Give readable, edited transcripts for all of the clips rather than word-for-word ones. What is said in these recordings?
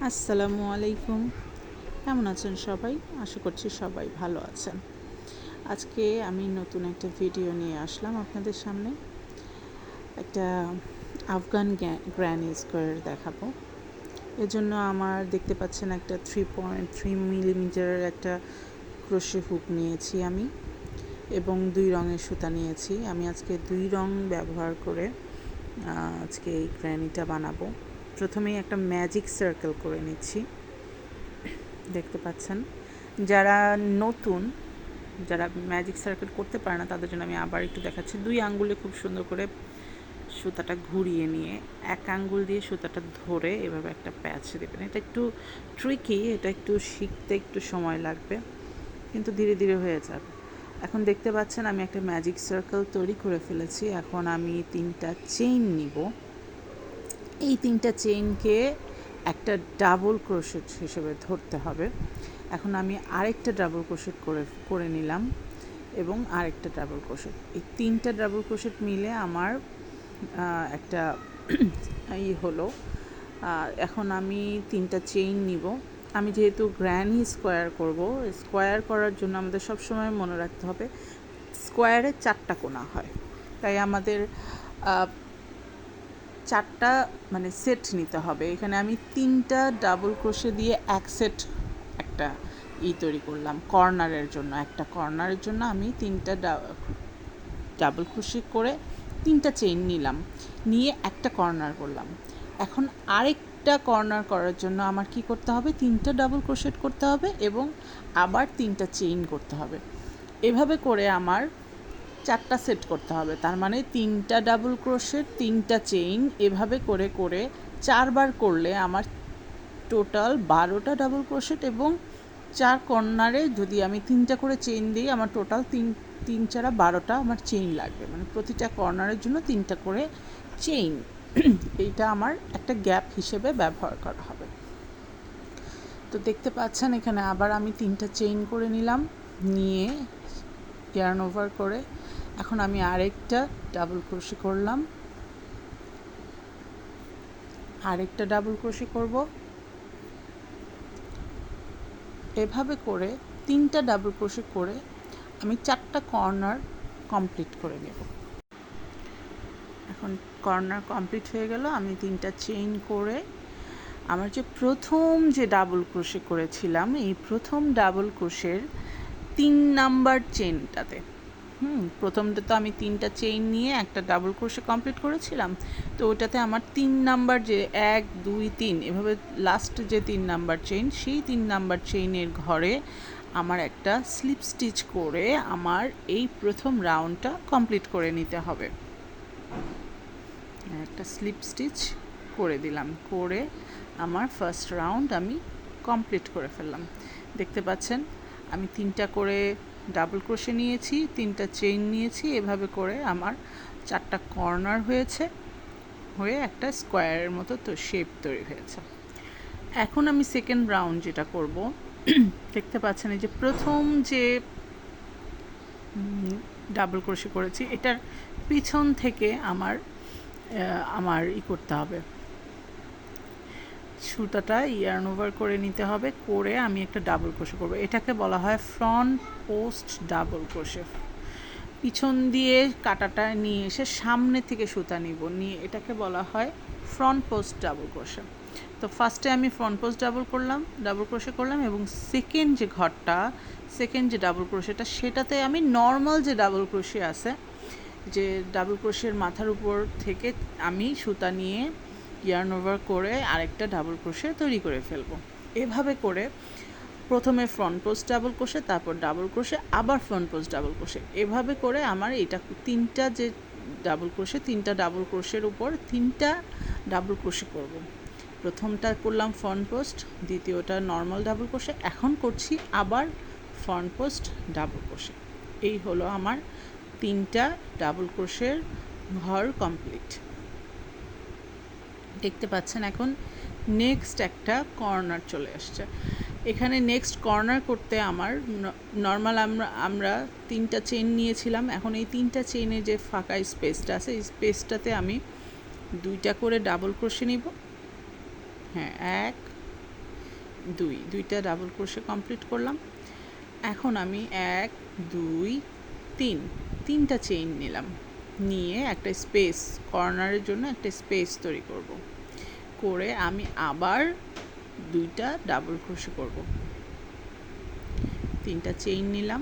আসসালামু আলাইকুম। কেমন আছেন সবাই? আশা করছি সবাই ভালো আছেন। আজকে আমি নতুন একটা ভিডিও নিয়ে আসলাম আপনাদের সামনে। একটা আফগান গ্র্যানি স্কোয়ার দেখাবো। এজন্য আমার দেখতে পাচ্ছেন একটা 3.3 মিলিমিটারের একটা ক্রোশে হুক নিয়েছি আমি, এবং 2 রঙের সুতা নিয়েছি। আমি আজকে 2 রং ব্যবহার করে আজকে এই গ্র্যানিটা বানাবো। প্রথমেই একটা ম্যাজিক সার্কেল করে নিচ্ছি, দেখতে পাচ্ছেন। যারা নতুন, যারা ম্যাজিক সার্কেল করতে পারে না, তাদের জন্য আমি আবার একটু দেখাচ্ছি। 2 আঙ্গুলে খুব সুন্দর করে সুতাটা ঘুরিয়ে নিয়ে 1 আঙ্গুল দিয়ে সুতাটা ধরে এভাবে একটা প্যাচ দেবেন। এটা একটু ট্রিকি, এটা একটু শিখতে একটু সময় লাগবে, কিন্তু ধীরে ধীরে হয়ে যাবে। এখন দেখতে পাচ্ছেন আমি একটা ম্যাজিক সার্কেল তৈরি করে ফেলেছি। এখন আমি 3টা চেইন নিব। এই 3টা চেইনকে একটা ডাবল ক্রোশেট হিসেবে ধরতে হবে। এখন আমি আরেকটা ডাবল ক্রোশেট করে নিলাম এবং আরেকটা ডাবল ক্রোশেট। এই 3টা ডাবল ক্রোশেট মিলে আমার একটা হলো। এখন আমি 3টা চেইন নিব। আমি যেহেতু গ্র্যানি স্কোয়ার করব, স্কোয়ার করার জন্য আমাদের সবসময় মনে রাখতে হবে স্কোয়ারে 4টা কোণা হয়। তাই আমাদের 4টা মানে সেট নিতে হবে। এখানে আমি 3টা ডাবল ক্রোশে দিয়ে এক সেট একটা তৈরি করলাম কর্নারের জন্য। একটা কর্নারের জন্য আমি 3টা ডাবল ক্রোশে করে 3টা চেইন নিলাম, নিয়ে একটা কর্নার করলাম। এখন আরেকটা কর্নার করার জন্য আমার কি করতে হবে? 3টা ডাবল ক্রোশেট করতে হবে এবং আবার 3টা চেইন করতে হবে। এভাবে করে আমার 4টা সেট করতে হবে। তার মানে 3টা ডাবল ক্রোশেট, 3টা চেইন, এভাবে করে করে 4 বার করলে আমার টোটাল 12টা ডাবল ক্রোশেট, এবং 4 কর্নারে যদি আমি 3টা করে চেইন দিই, আমার টোটাল 3 4 12টা আমার চেইন লাগবে। মানে প্রতিটা কর্নারের জন্য 3টা করে চেইন। এইটা আমার একটা গ্যাপ হিসেবে ব্যবহার করা হবে। তো দেখতে পাচ্ছেন এখানে আবার আমি 3টা চেইন করে নিলাম, নিয়ে ইয়ার্ন ওভার করে এখন আমি আরেকটা ডাবল ক্রোশে করলাম, আরেকটা ডাবল ক্রোশে করব। এভাবে করে 3টা ডাবল ক্রোশে করে আমি 4টা কর্নার কমপ্লিট করে নেব। এখন কর্নার কমপ্লিট হয়ে গেল। আমি 3টা চেইন করে আমার যে প্রথম যে ডাবল ক্রোশে করেছিলাম, এই প্রথম ডাবল ক্রোশের 3 নাম্বার চেইনটাতে, প্রথমটা তো আমি 3টা চেইন নিয়ে একটা ডাবল ক্রোশে কমপ্লিট করেছিলাম। তো ওটাতে আমার 3 নাম্বার যে 1 2 3 এভাবে লাস্ট যে 3 নাম্বার চেইন, সেই 3 নাম্বার চেইনের ঘরে আমার একটা স্লিপ স্টিচ করে আমার এই প্রথম রাউন্ডটা কমপ্লিট করে নিতে হবে। একটা স্লিপ স্টিচ করে দিলাম, করে আমার ফার্স্ট রাউন্ড আমি কমপ্লিট করে ফেললাম। দেখতে পাচ্ছেন আমি 3টা করে ডাবল ক্রোশে নিয়েছি, 3টা চেইন নিয়েছি, এভাবে করে আমার 4টা কর্নার হয়েছে, হয়ে একটা স্কোয়ারের মতো তো শেপ তৈরি হয়েছে। এখন আমি সেকেন্ড রাউন্ড যেটা করব, দেখতে পাচ্ছেন এই যে প্রথম যে ডাবল ক্রোশে করেছি, এটার পিছন থেকে আমার করতে হবে, সুতাটা ইয়ার্ন ওভার করে নিতে হবে, করে আমি একটা ডাবল ক্রোশে করব। এটাকে বলা হয় ফ্রন্ট পোস্ট ডাবল ক্রোশে। পিছন দিয়ে কাটাটা নিয়ে এসে সামনে থেকে সুতা নিব, নিয়ে এটাকে বলা হয় ফ্রন্ট পোস্ট ডাবল ক্রোশে। তো ফার্স্টে আমি ফ্রন্ট পোস্ট ডাবল ক্রোশে করলাম, এবং সেকেন্ড যে ঘরটা, সেকেন্ড যে ডাবল ক্রোশেটা, সেটাতে আমি নর্মাল যে ডাবল ক্রোশে আছে, যে ডাবল ক্রোশের মাথার উপর থেকে আমি সুতা নিয়ে ইয়ার্ন ওভার করে আরেকটা ডাবল ক্রোশে তৈরি করে ফেলবো। এভাবে করে প্রথমে ফ্রন্ট পোস্ট ডাবল ক্রোশে, তারপর ডাবল ক্রোশে, আবার ফ্রন্ট পোস্ট ডাবল ক্রোশে, এভাবে করে আমার এটা 3টা যে ডাবল ক্রোশে, 3টা ডাবল ক্রোশের উপর 3টা ডাবল ক্রোশে করব। প্রথমটা করলাম ফ্রন্ট পোস্ট, দ্বিতীয়টা নর্মাল ডাবল ক্রোশে, এখন করছি আবার ফ্রন্ট পোস্ট ডাবল ক্রোশে। এই হলো আমার 3টা ডাবল ক্রোশের ঘর কমপ্লিট। দেখতে পাচ্ছেন এখন নেক্সট একটা কর্নার চলে আসছে। এখানে নেক্সট কর্নার করতে আমার নর্মাল আমরা 3টা চেইন নিয়েছিলাম। এখন এই 3টা চেইনে যে ফাঁকা স্পেসটা আছে, এই স্পেসটাতে আমি 2টা করে ডাবল ক্রোশে নিব। হ্যাঁ, 1 দুইটা ডাবল ক্রোশে কমপ্লিট করলাম। এখন আমি 1 2 3 তিনটা চেইন নিলাম, নিয়ে একটা স্পেস, কর্নারের জন্য একটা স্পেস তৈরি করব, করে আমি আবার দুইটা ডাবল ক্রোশে করব। তিনটা চেইন নিলাম।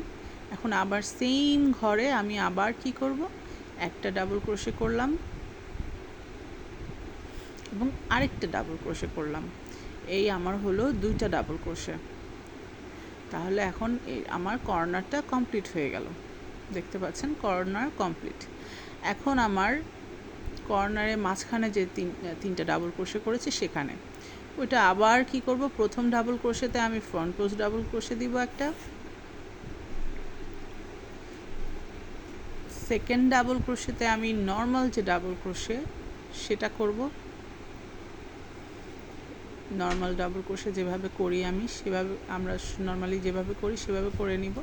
এখন আবার সেম ঘরে আমি আবার কি করব, একটা ডাবল ক্রোশে করলাম এবং আরেকটা ডাবল ক্রোশে করলাম। এই আমার হলো দুইটা ডাবল ক্রোশে। তাহলে এখন আমার কর্নারটা কমপ্লিট হয়ে গেল। দেখতে পাচ্ছেন কর্নার কমপ্লিট। এখন আমার কর্নারের মাঝখানে যে তিনটা ডাবল ক্রোশে করেছি সেখানে ওইটা আবার কি করব, প্রথম ডাবল ক্রোশেতে আমি ফ্রন্ট পোস্ট ডাবল ক্রোশে দিব একটা, সেকেন্ড ডাবল ক্রোশেতে আমি নর্মাল যে ডাবল ক্রোশে সেটা করব। নর্মাল ডাবল ক্রোশে যেভাবে করি আমি সেভাবে, আমরা নর্মালি যেভাবে করি সেভাবে করে নিব।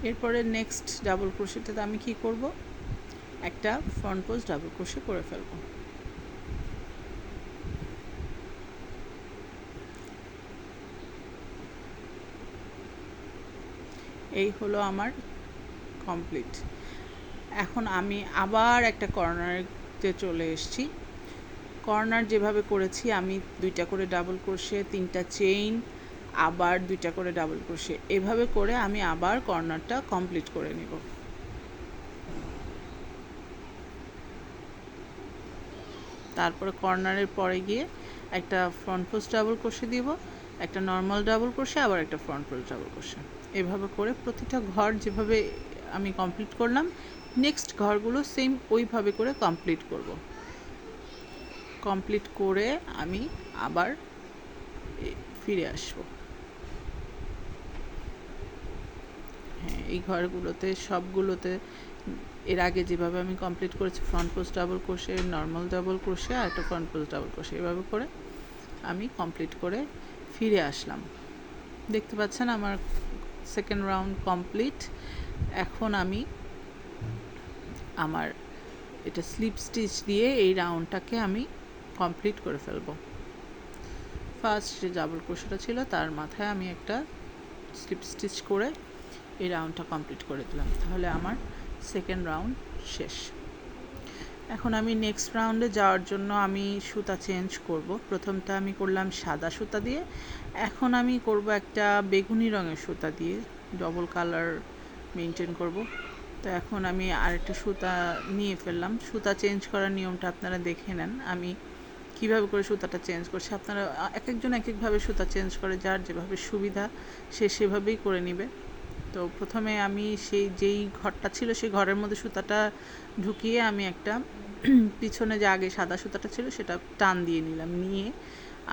এরপরে নেক্সট ডাবল ক্রোশেতে আমি কি করব, একটা ফ্রন্ট পোস্ট ডাবল ক্রোশে করে ফেলব। এই হলো আমার কমপ্লিট। এখন আমি আবার একটা কর্নারে চলে এসেছি। কর্নার যেভাবে করেছি আমি দুইটা করে ডাবল ক্রোশে, তিনটা চেইন, আবার দুইটা করে ডাবল ক্রোশে, এভাবে করে আমি আবার কর্নারটা কমপ্লিট করে নিব। তারপরে কর্নারের পরে গিয়ে একটা ফ্রন্ট পোস্ট ডাবল ক্রোশে দিব, একটা নর্মাল ডাবল ক্রোশে, আবার একটা ফ্রন্ট পোস্ট ডাবল ক্রোশে। এভাবে করে প্রতিটা ঘর যেভাবে আমি কমপ্লিট করলাম, নেক্সট ঘরগুলো সেম ওইভাবে করে কমপ্লিট করব। কমপ্লিট করে আমি আবার ফিরে আসব। হ্যাঁ, এই ঘরগুলোতে সবগুলোতে এর আগে যেভাবে আমি কমপ্লিট করেছি, front post double crochet, normal double crochet আর একটা ফ্রন্ট পোস্ট ডাবল ক্রোশে, এভাবে করে আমি কমপ্লিট করে ফিরে আসলাম। দেখতে পাচ্ছেন আমার সেকেন্ড রাউন্ড কমপ্লিট। এখন আমি আমার এটা স্লিপ স্টিচ দিয়ে এই রাউন্ডটাকে আমি কমপ্লিট করে ফেলব। ফার্স্ট যে ডাবল ক্রোশেটা ছিল তার মাথায় আমি একটা স্লিপ স্টিচ করে এই রাউন্ডটা কমপ্লিট করে দিলাম। তাহলে আমার সেকেন্ড রাউন্ড শেষ। এখন আমি নেক্সট রাউন্ডে যাওয়ার জন্য আমি সুতা চেঞ্জ করব। প্রথমটা আমি করলাম সাদা সুতা দিয়ে, এখন আমি করব একটা বেগুনি রঙের সুতা দিয়ে, ডবল কালার মেনটেন করব। তো এখন আমি আরেকটা সুতা নিয়ে ফেললাম। সুতা চেঞ্জ করার নিয়মটা আপনারা দেখে নেন, আমি কীভাবে করে সুতাটা চেঞ্জ করছি। আপনারা এক একজন এক একভাবে সুতা চেঞ্জ করে, যার যেভাবে সুবিধা সে সেভাবেই করে নেবে। তো প্রথমে আমি যেই ঘরটা ছিল সেই ঘরের মধ্যে সুতাটা ঢুকিয়ে আমি একটা পিছনে যে আগে সাদা সুতাটা ছিল সেটা টান দিয়ে নিলাম, নিয়ে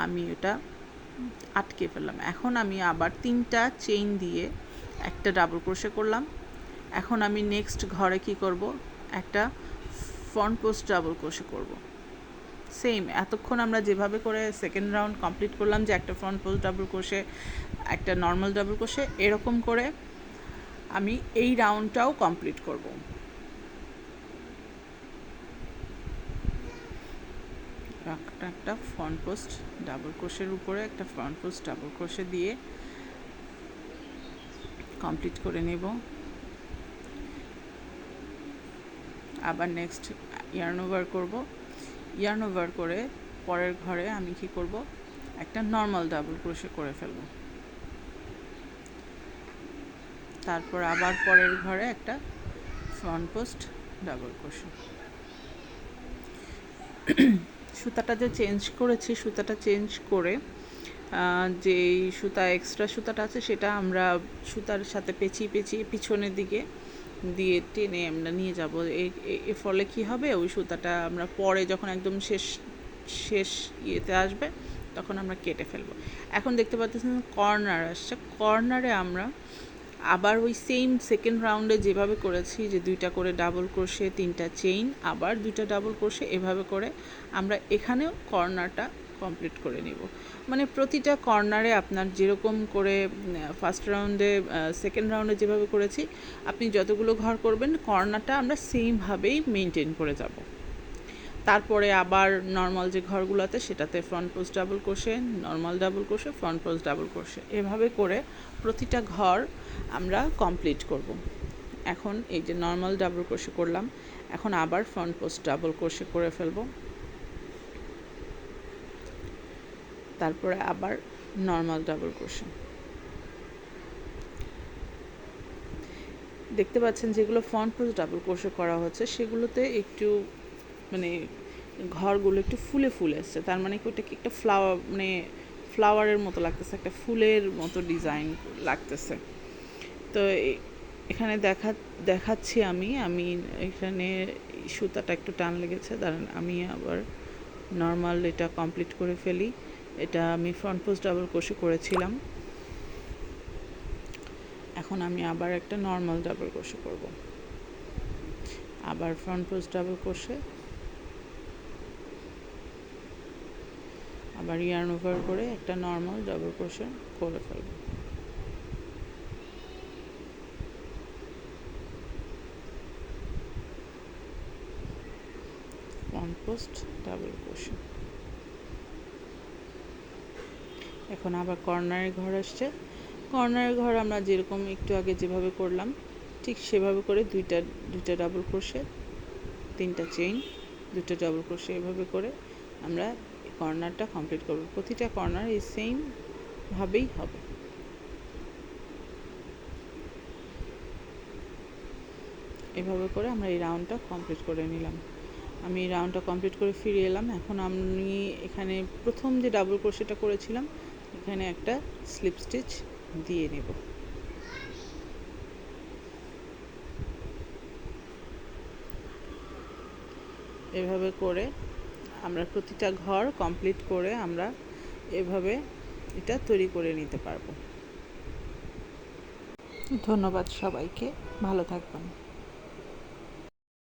আমি ওটা আটকে ফেললাম। এখন আমি আবার তিনটা চেইন দিয়ে একটা ডাবল ক্রোশে করলাম। এখন আমি নেক্সট ঘরে কি করব, একটা ফ্রন্ট পোস্ট ডাবল ক্রোশে করব। সেম এতক্ষণ আমরা যেভাবে করে সেকেন্ড রাউন্ড কমপ্লিট করলাম, যে একটা ফ্রন্ট পোস্ট ডাবল ক্রোশে, একটা নর্মাল ডাবল ক্রোশে, এরকম করে আমি এই রাউন্ডটাও কমপ্লিট করব। একটা ফ্রন্ট পোস্ট ডাবল ক্রোশের উপরে একটা ফ্রন্ট পোস্ট ডাবল ক্রোশে দিয়ে কমপ্লিট করে নেব। আবার নেক্সট ইয়ার্ন ওভার করব। ইয়ার্ন ওভার করে পরের ঘরে আমি কি করব, একটা নর্মাল ডাবল ক্রোশে করে ফেলব। তারপর আবার পরের ঘরে একটা ফ্রন্ট পোস্ট ডাবল ক্রোশে। সুতাটা যে চেঞ্জ করেছি, সুতাটা চেঞ্জ করে যেই সুতা এক্সট্রা সুতাটা আছে সেটা আমরা সুতার সাথে পেঁচিয়ে পেঁচিয়ে পিছনের দিকে দিয়ে টেনে আমরা নিয়ে যাব। এর ফলে কি হবে, ওই সুতাটা আমরা পরে যখন একদম শেষ ইয়েতে আসবে তখন আমরা কেটে ফেলবো। এখন দেখতে পাচ্ছেন কর্নার আসছে, কর্নারে আমরা আবার ওই সেম সেকেন্ড রাউন্ডে যেভাবে করেছি, যে দুইটা করে ডাবল ক্রোশে, তিনটা চেইন, আবার দুইটা ডাবল ক্রোশে, এভাবে করে আমরা এখানেও কর্নারটা কমপ্লিট করে নিব। মানে প্রতিটা কর্নারে আপনার যেরকম করে ফার্স্ট রাউন্ডে সেকেন্ড রাউন্ডে যেভাবে করেছি, আপনি যতগুলো ঘর করবেন কর্নারটা আমরা সেমভাবেই মেনটেন করে যাব। তারপরে আবার নর্মাল যে ঘরগুলোতে সেটাতে front post double crochet, normal double crochet, front post double crochet, এভাবে করে প্রতিটা ঘর আমরা কমপ্লিট করব। এখন এই যে নর্মাল ডাবল ক্রোশে করলাম, এখন আবার ফ্রন্ট পোস্ট ডাবল ক্রোশে করে ফেলব, তারপরে আবার নর্মাল ডাবল ক্রোশে। দেখতে পাচ্ছেন যেগুলো ফ্রন্ট পোস্ট ডাবল ক্রোশে করা হচ্ছে সেগুলোতে একটু মানে ঘরগুলো একটু ফুলে ফুলে এসছে, তার মানে কি ওটা কি একটা ফ্লাওয়ারের মতো লাগতেছে, একটা ফুলের মতো ডিজাইন লাগতেছে। তো এখানে দেখাচ্ছি আমি এখানে সুতাটা একটু টান লেগেছে, দাঁড়ান আমি আবার নর্মাল এটা কমপ্লিট করে ফেলি। এটা আমি ফ্রন্ট পোস্ট ডাবল ক্রোশে করেছিলাম, এখন আমি আবার একটা নর্মাল ডাবল ক্রোশে করব, আবার ফ্রন্ট পোস্ট ডাবল ক্রোশে, আবার ইয়ার্ন ওভার করে একটা নর্মাল ডাবল ক্রোশে করে ফেলব। Front post double crochet. এখন আবার কর্নারের ঘর আসছে, কর্নারের ঘর আমরা যেরকম একটু আগে যেভাবে করলাম ঠিক সেভাবে করে দুইটা ডাবল ক্রোশে, 3টা চেইন, 2টা ডাবল ক্রোশে, এভাবে করে আমরা কর্নারটা কমপ্লিট করব। প্রতিটা কর্নার এই সেম ভাবেই হবে। এভাবে করে আমরা এই রাউন্ডটা কমপ্লিট করে নিলাম। আমি এই রাউন্ডটা কমপ্লিট করে ফিরে এলাম। এখন আমি এখানে প্রথম যে ডাবল ক্রোশেটা করেছিলাম এখানে একটা স্লিপ স্টিচ দিয়ে নেব। এভাবে করে আমরা প্রতিটা ঘর কমপ্লিট করে আমরা এভাবে এটা তৈরি করে নিতে পারবো। ধন্যবাদ সবাইকে, ভালো থাকবেন।